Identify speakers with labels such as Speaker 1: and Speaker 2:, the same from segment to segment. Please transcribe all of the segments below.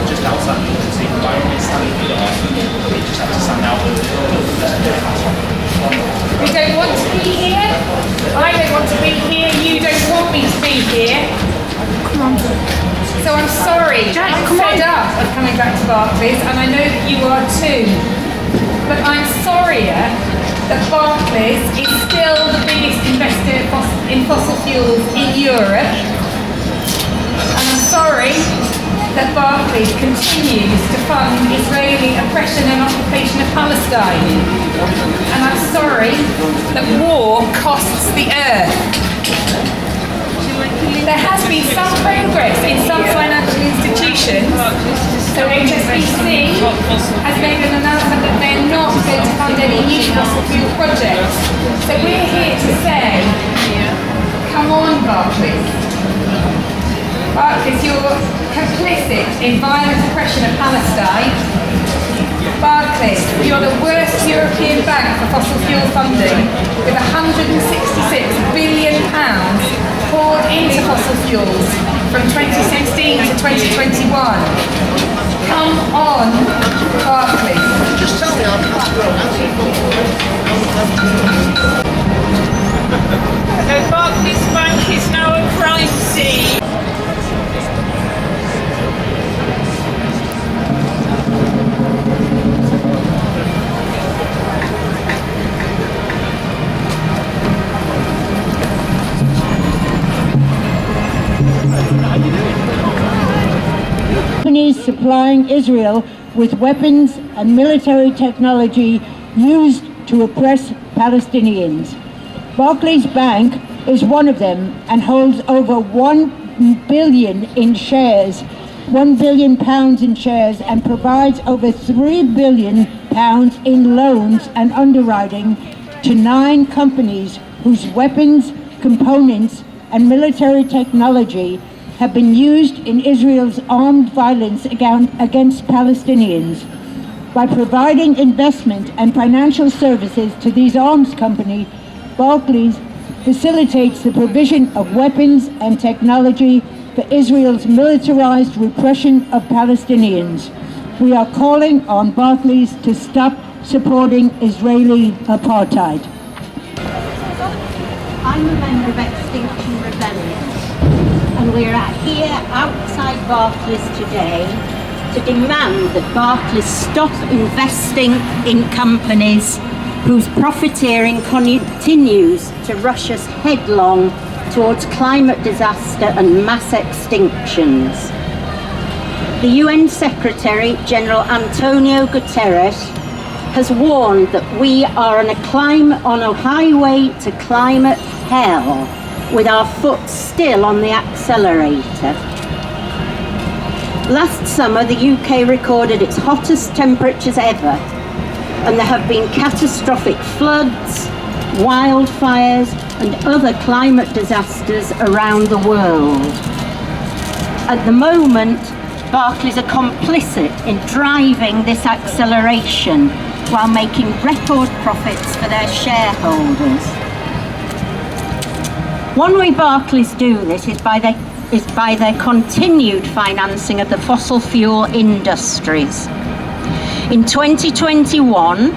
Speaker 1: just outside the emergency environment standing for the we just have to stand out.
Speaker 2: We don't want to be here. I don't want to be here. You don't want me to be here. Come on. So I'm sorry. I'm fed up of coming back to Barclays, and I know that you are too. But I'm sorrier that Barclays is still the biggest investor in fossil fuels in Europe. And I'm sorry that Barclays continues to fund Israeli oppression and occupation of Palestine. And I'm sorry that war costs the earth. There has been some progress in some financial institutions. So HSBC has made an announcement that they're not going to fund any new fossil fuel projects. So we're here to say, come on Barclays. Barclays, you're complicit in violent oppression of Palestine. Barclays, you're the worst European bank for fossil fuel funding, with £166 billion poured into fossil fuels from 2016 to 2021. Come on, Barclays.
Speaker 3: Just tell me, I'll pass it on.
Speaker 4: So Barclays Bank is now a crime scene.
Speaker 5: Companies supplying Israel with weapons and military technology used to oppress Palestinians. Barclays Bank is one of them and holds over £1 billion in shares, £1 billion in shares, and provides over £3 billion in loans and underwriting to 9 companies whose weapons, components, and military technology have been used in Israel's armed violence against Palestinians. By providing investment and financial services to these arms companies, Barclays facilitates the provision of weapons and technology for Israel's militarized repression of Palestinians. We are calling on Barclays to stop supporting Israeli apartheid.
Speaker 6: I'm a member of Extinction Rebellion, and we're here outside Barclays today to demand that Barclays stop investing in companies whose profiteering continues to rush us headlong towards climate disaster and mass extinctions. The UN Secretary General Antonio Guterres has warned that we are on a highway to climate hell, with our foot still on the accelerator. Last summer, the UK recorded its hottest temperatures ever, and there have been catastrophic floods, wildfires, and other climate disasters around the world. At the moment, Barclays are complicit in driving this acceleration while making record profits for their shareholders. One way Barclays do this is by their continued financing of the fossil fuel industries. In 2021,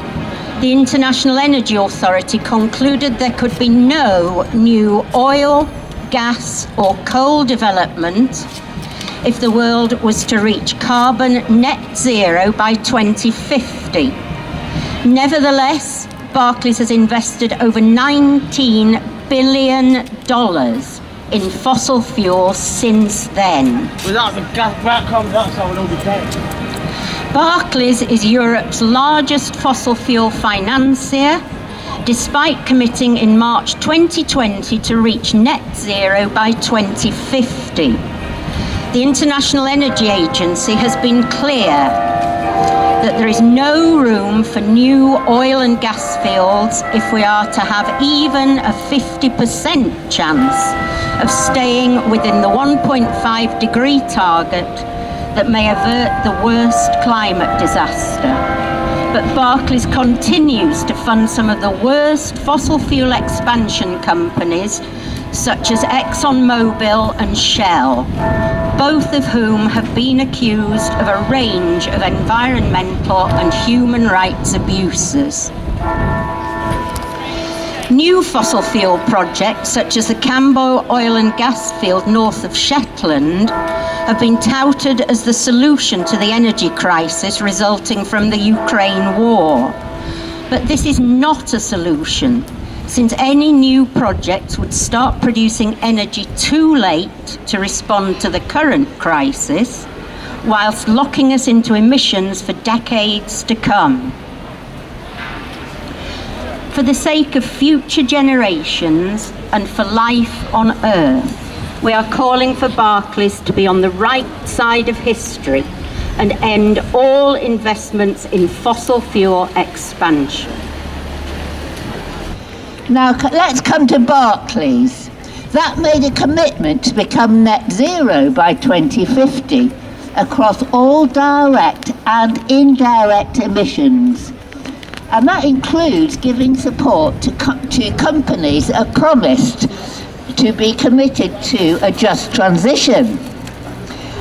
Speaker 6: the International Energy Authority concluded there could be no new oil, gas or coal development if the world was to reach carbon net zero by 2050. Nevertheless, Barclays has invested over $19 billion in fossil fuels since then.
Speaker 3: Without the carbon dioxide, we'd all be dead.
Speaker 6: Barclays is Europe's largest fossil fuel financier, despite committing in March 2020 to reach net zero by 2050. The International Energy Agency has been clear that there is no room for new oil and gas fields if we are to have even a 50% chance of staying within the 1.5 degree target that may avert the worst climate disaster. But Barclays continues to fund some of the worst fossil fuel expansion companies such as ExxonMobil and Shell, both of whom have been accused of a range of environmental and human rights abuses. New fossil fuel projects, such as the Cambo oil and gas field north of Shetland, have been touted as the solution to the energy crisis resulting from the Ukraine war. But this is not a solution, since any new projects would start producing energy too late to respond to the current crisis, whilst locking us into emissions for decades to come. For the sake of future generations and for life on Earth, we are calling for Barclays to be on the right side of history and end all investments in fossil fuel expansion.
Speaker 5: Now let's come to Barclays. That made a commitment to become net zero by 2050 across all direct and indirect emissions. And that includes giving support to companies that have promised to be committed to a just transition.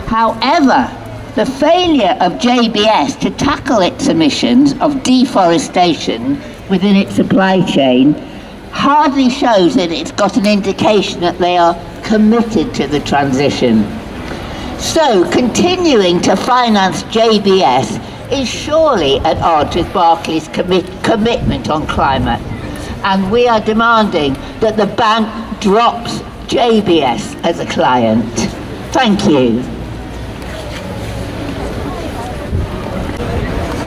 Speaker 5: However, the failure of JBS to tackle its emissions of deforestation within its supply chain hardly shows that it's got an indication that they are committed to the transition. So, continuing to finance JBS is surely at odds with Barclays' commitment on climate, and we are demanding that the bank drops JBS as a client. Thank you.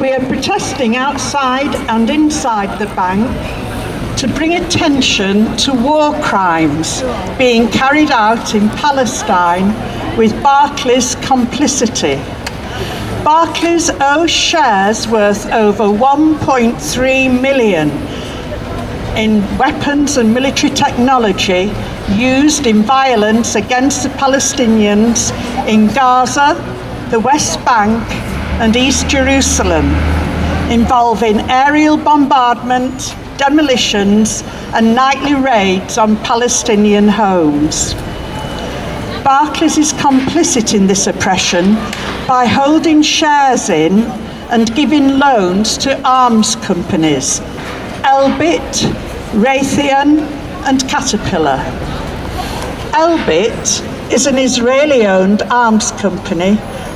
Speaker 7: We are protesting outside and inside the bank to bring attention to war crimes being carried out in Palestine with Barclays' complicity. Barclays owes shares worth over 1.3 million in weapons and military technology used in violence against the Palestinians in Gaza, the West Bank and East Jerusalem, involving aerial bombardment, demolitions and nightly raids on Palestinian homes. Barclays is complicit in this oppression by holding shares in and giving loans to arms companies, Elbit, Raytheon and Caterpillar. Elbit is an Israeli-owned arms company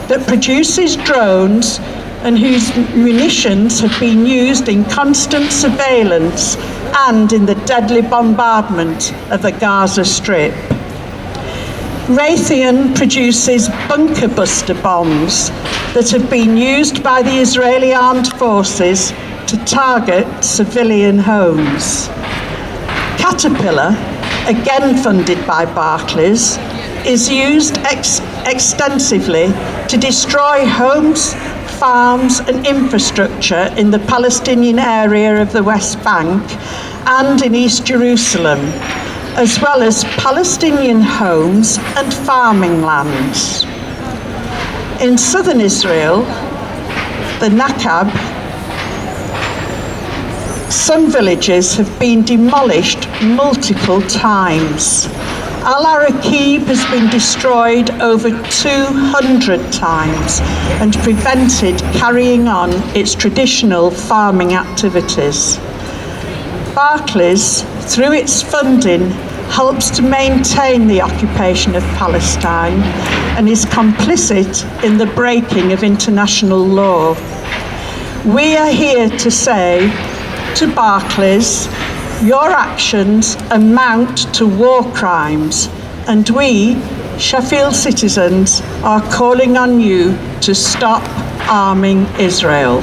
Speaker 7: that produces drones and whose munitions have been used in constant surveillance and in the deadly bombardment of the Gaza Strip. Raytheon produces bunker buster bombs that have been used by the Israeli armed forces to target civilian homes. Caterpillar, again funded by Barclays, is used extensively to destroy homes, farms and infrastructure in the Palestinian area of the West Bank and in East Jerusalem, as well as Palestinian homes and farming lands. In southern Israel, the Nakab, some villages have been demolished multiple times. Al-Araqib has been destroyed over 200 times and prevented carrying on its traditional farming activities. Barclays, through its funding, helps to maintain the occupation of Palestine and is complicit in the breaking of international law. We are here to say to Barclays, your actions amount to war crimes, and we, Sheffield citizens, are calling on you to stop arming Israel.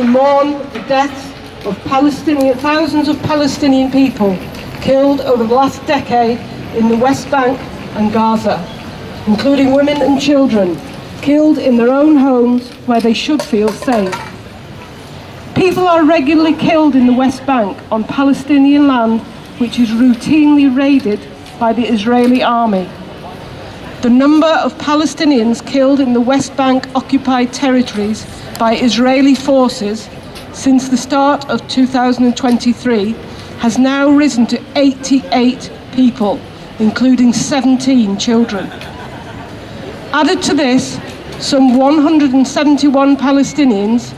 Speaker 8: to mourn the deaths of thousands of Palestinian people killed over the last decade in the West Bank and Gaza, including women and children, killed in their own homes where they should feel safe. People are regularly killed in the West Bank on Palestinian land, which is routinely raided by the Israeli army. The number of Palestinians killed in the West Bank occupied territories by Israeli forces since the start of 2023 has now risen to 88 people, including 17 children. Added to this, some 171 Palestinians,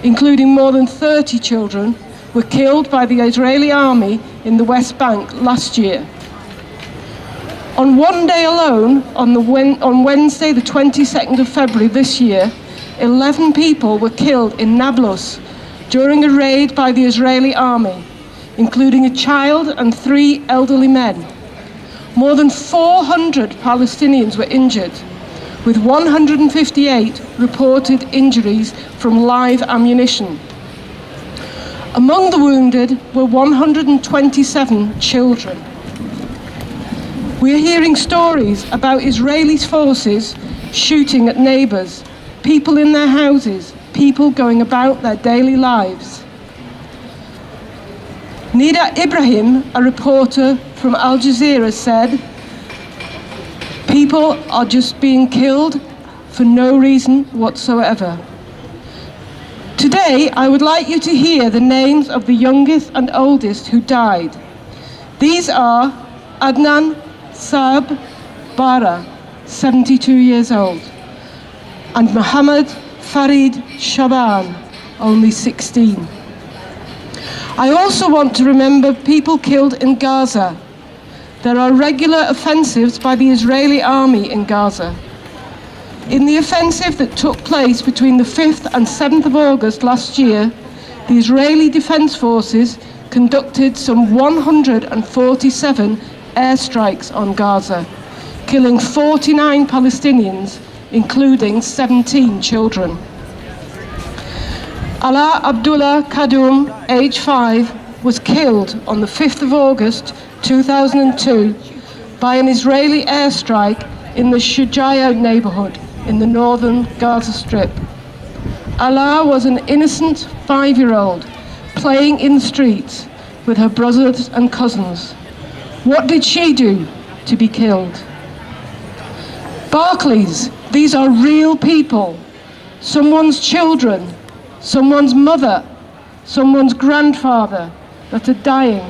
Speaker 8: including more than 30 children, were killed by the Israeli army in the West Bank last year. On one day alone, on Wednesday the 22nd of February this year, 11 people were killed in Nablus during a raid by the Israeli army, including a child and 3 elderly men. More than 400 Palestinians were injured, with 158 reported injuries from live ammunition. Among the wounded were 127 children. We are hearing stories about Israeli forces shooting at neighbours, people in their houses, people going about their daily lives. Nida Ibrahim, a reporter from Al Jazeera, said, "People are just being killed for no reason whatsoever." Today, I would like you to hear the names of the youngest and oldest who died. These are Adnan Saab Bara, 72 years old, and Mohammed Farid Shaban, only 16. I also want to remember people killed in Gaza. There are regular offensives by the Israeli army in Gaza. In the offensive that took place between the 5th and 7th of August last year, the Israeli Defense Forces conducted some 147 airstrikes on Gaza, killing 49 Palestinians, including 17 children. Ala Abdullah Kadum, age 5, was killed on the 5th of August 2002 by an Israeli airstrike in the Shujaya neighborhood in the northern Gaza Strip. Ala was an innocent 5-year-old playing in the streets with her brothers and cousins. What did she do to be killed? Barclays, these are real people. Someone's children, someone's mother, someone's grandfather that are dying,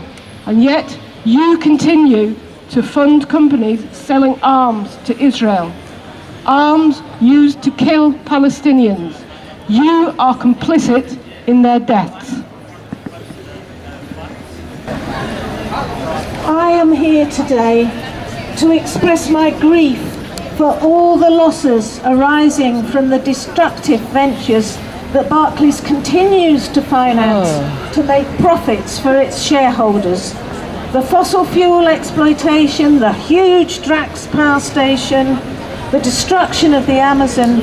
Speaker 8: and yet you continue to fund companies selling arms to Israel. Arms used to kill Palestinians. You are complicit in their deaths.
Speaker 9: I am here today to express my grief for all the losses arising from the destructive ventures that Barclays continues to finance to make profits for its shareholders. The fossil fuel exploitation, the huge Drax power station, the destruction of the Amazon,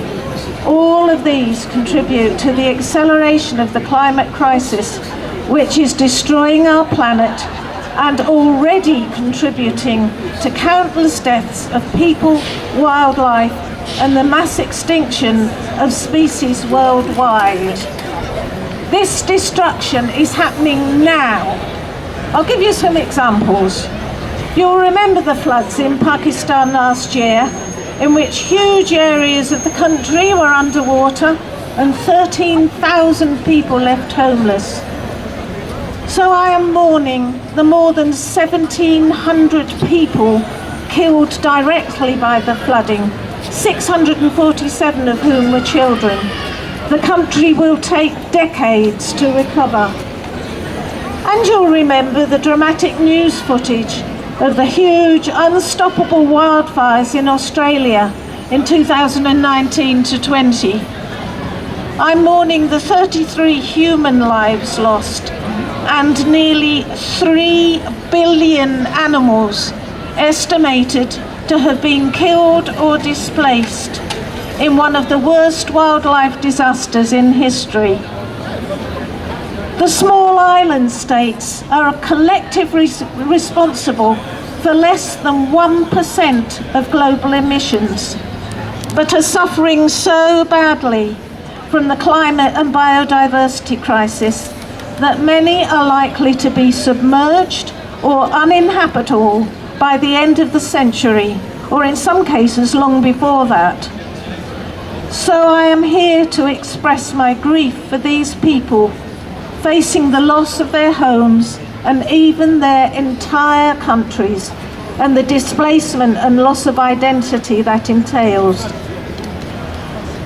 Speaker 9: all of these contribute to the acceleration of the climate crisis, which is destroying our planet and already contributing to countless deaths of people, wildlife, and the mass extinction of species worldwide. This destruction is happening now. I'll give you some examples. You'll remember the floods in Pakistan last year, in which huge areas of the country were underwater and 13,000 people left homeless. So I am mourning the more than 1,700 people killed directly by the flooding, 647 of whom were children. The country will take decades to recover. And you'll remember the dramatic news footage of the huge, unstoppable wildfires in Australia in 2019 to 20. I'm mourning the 33 human lives lost and nearly 3 billion animals estimated to have been killed or displaced in one of the worst wildlife disasters in history. The small island states are collectively responsible for less than 1% of global emissions, but are suffering so badly from the climate and biodiversity crisis that many are likely to be submerged or uninhabitable by the end of the century, or in some cases long before that. So I am here to express my grief for these people facing the loss of their homes and even their entire countries, and the displacement and loss of identity that entails.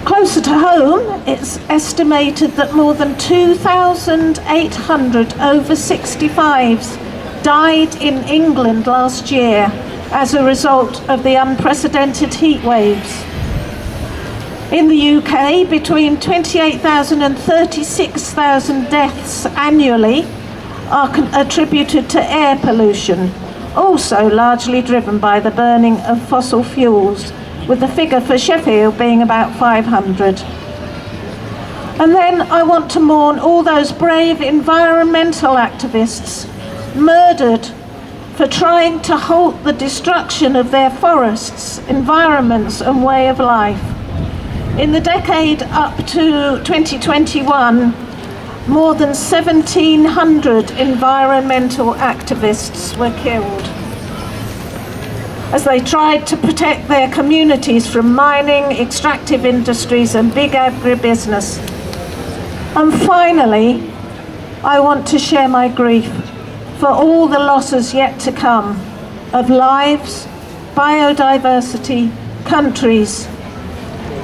Speaker 9: Closer to home, it's estimated that more than 2,800 over 65s died in England last year as a result of the unprecedented heat waves. In the UK, between 28,000 and 36,000 deaths annually are attributed to air pollution, also largely driven by the burning of fossil fuels, with the figure for Sheffield being about 500. And then I want to mourn all those brave environmental activists murdered for trying to halt the destruction of their forests, environments and way of life. In the decade up to 2021, more than 1,700 environmental activists were killed as they tried to protect their communities from mining, extractive industries and big agribusiness. And finally, I want to share my grief for all the losses yet to come of lives, biodiversity, countries.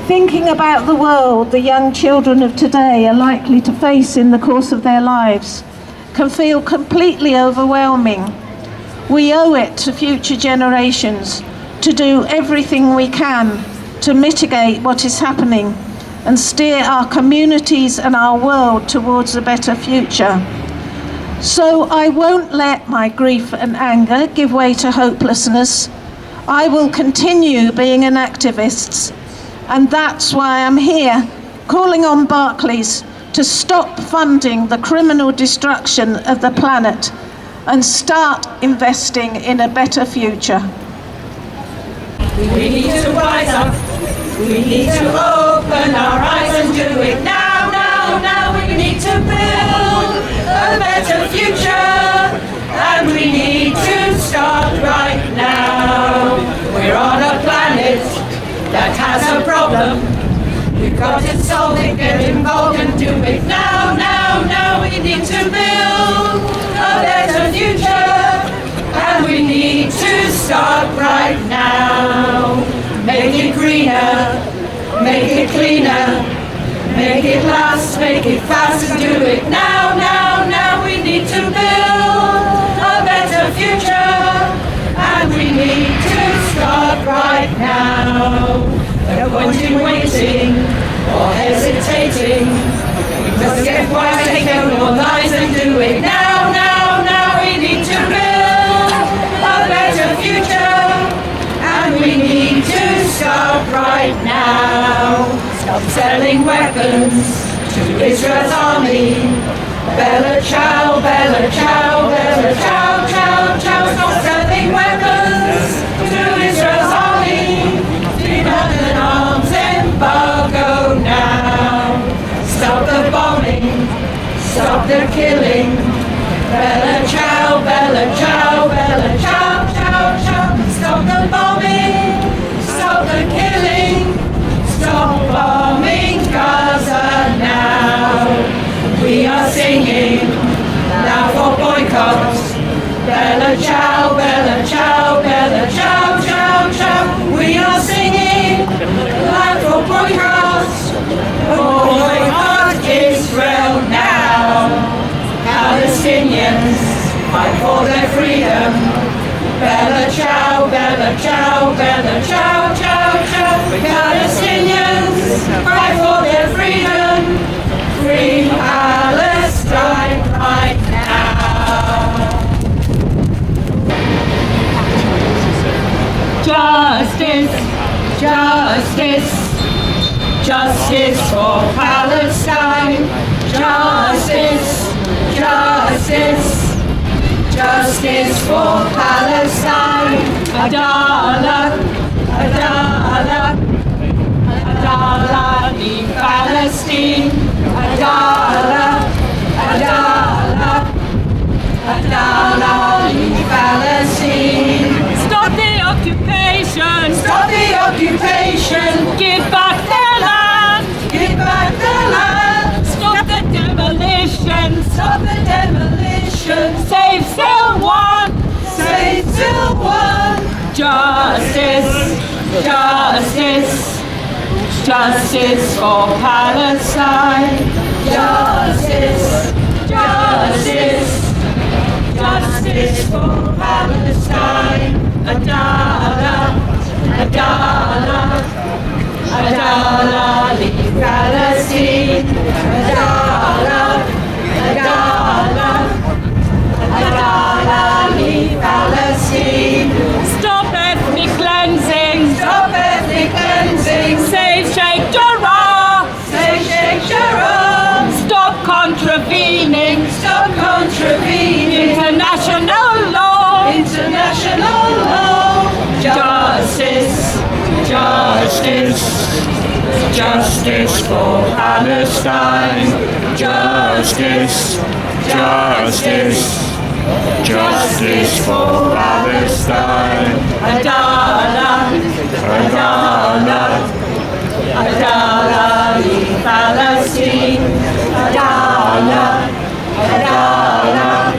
Speaker 9: Thinking about the world the young children of today are likely to face in the course of their lives can feel completely overwhelming. We owe it to future generations to do everything we can to mitigate what is happening and steer our communities and our world towards a better future. So I won't let my grief and anger give way to hopelessness. I will continue being an activist, and that's why I'm here calling on Barclays to stop funding the criminal destruction of the planet and start investing in a better future.
Speaker 4: We need to rise up. We need to open our eyes and do it now, now, now. We need to build a better future, and we need to start right now. We're on a planet that has a problem. We've got to solve it, get involved and do it now, now, now. We need to build a better future, and we need to start right now. Make it greener, make it cleaner, make it last, make it fast, and do it now, now, now. We need to build a better future, and we need to start right now. No point in waiting or hesitating. We must get wise, take out our lives and do it now, now, now. We need to build a better future, and we need to start right now. Stop selling weapons to Israel's army. Bella ciao, bella ciao, bella ciao, ciao, ciao. Stop selling weapons to Israel's army. Demand an arms embargo now. Stop the bombing, stop the killing. Bella ciao, bella ciao, bella ciao, ciao, ciao. Stop the bombing, stop the killing. Stop bombing Gaza now. We are singing now for boycotts. Bella ciao, bella ciao, bella ciao, ciao, ciao. We are singing loud for boycotts. Boycott Israel now. Palestinians fight for their freedom. Bella ciao, bella ciao, bella ciao, ciao, ciao. Palestinians fight for their freedom. Free Palestine right now. Justice, justice, justice for Palestine. Justice, justice, justice for Palestine. Adalah, Adalah, Adalah in Palestine. Adalah, Adalah, Adalah in Palestine. Stop the occupation, stop the occupation. Give back their land, give back their land. Stop the demolition, stop the demolition. Save till one, save till one. Justice, justice, justice for Palestine. Justice, justice, justice for Palestine. Adalah, Adalah, Adalah in Palestine. Adalah, Adalah, Adalah in Palestine. Stop ethnic cleansing, stop ethnic cleansing. Save Sheikh Jarrah, save Sheikh Jarrah. Stop contravening, stop contravening international law, international law. Justice, justice, justice for Palestine. Justice, justice, justice for Palestine. Adalah, Adalah, Adalah in Palestine. Adalah, Adalah,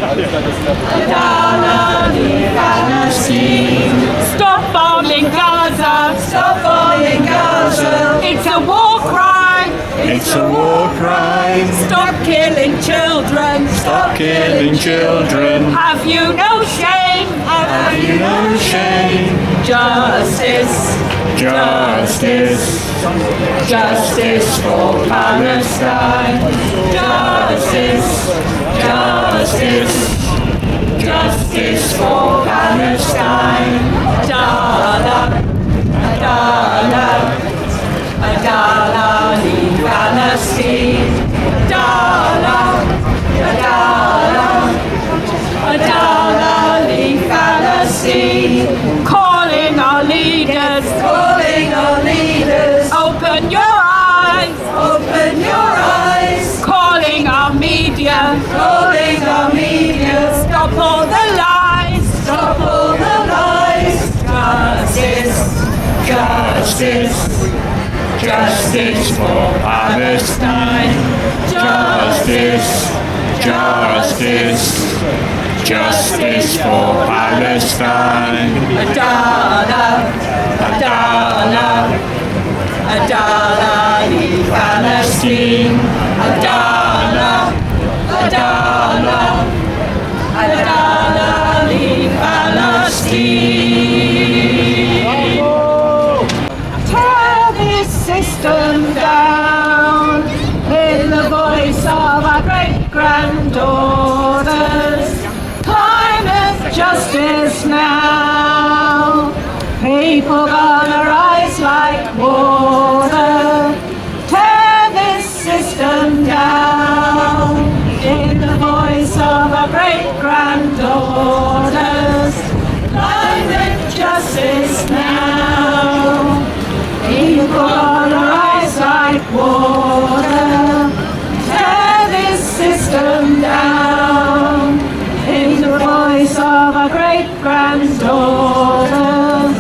Speaker 4: Adalah in Palestine. Stop bombing Gaza, stop bombing Gaza. It's a war crime, it's a war crime. Stop killing children, stop killing children. Have you no shame, have you no shame? Justice, justice, justice for Palestine. Justice, justice, justice for Palestine. Adalah, Adalah, Adalah in Palestine. Adalah, Adalah, Adalah in Palestine. Calling our leaders, calling our leaders. Open your eyes, open your eyes. Calling our media, calling our media. Stop all the lies, stop all the lies. Justice, justice, justice for Palestine. Justice, justice, justice for Palestine. Adalah, Adalah, Adalah in Palestine. Adalah, Adalah, Adalah in Palestine. Tear this system down in the voice of our great-granddaughters. Climate justice now. People gonna rise like water. Tear this system down in the voice of our great-granddaughters. Climate justice now. People gonna rise like water. Tear this system down in the voice of our great-granddaughters.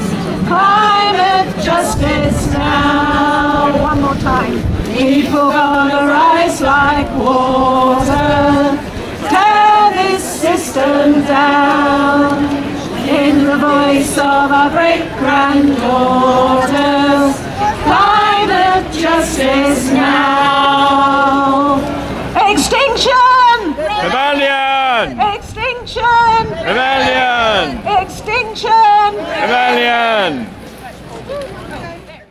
Speaker 4: Climate justice now. One more time. People gonna rise like water. Tear this system down in the voice of our great-granddaughters. Climate justice now. Extinction!
Speaker 10: Rebellion!
Speaker 4: Extinction!
Speaker 10: Rebellion!
Speaker 4: Extinction!
Speaker 10: Rebellion!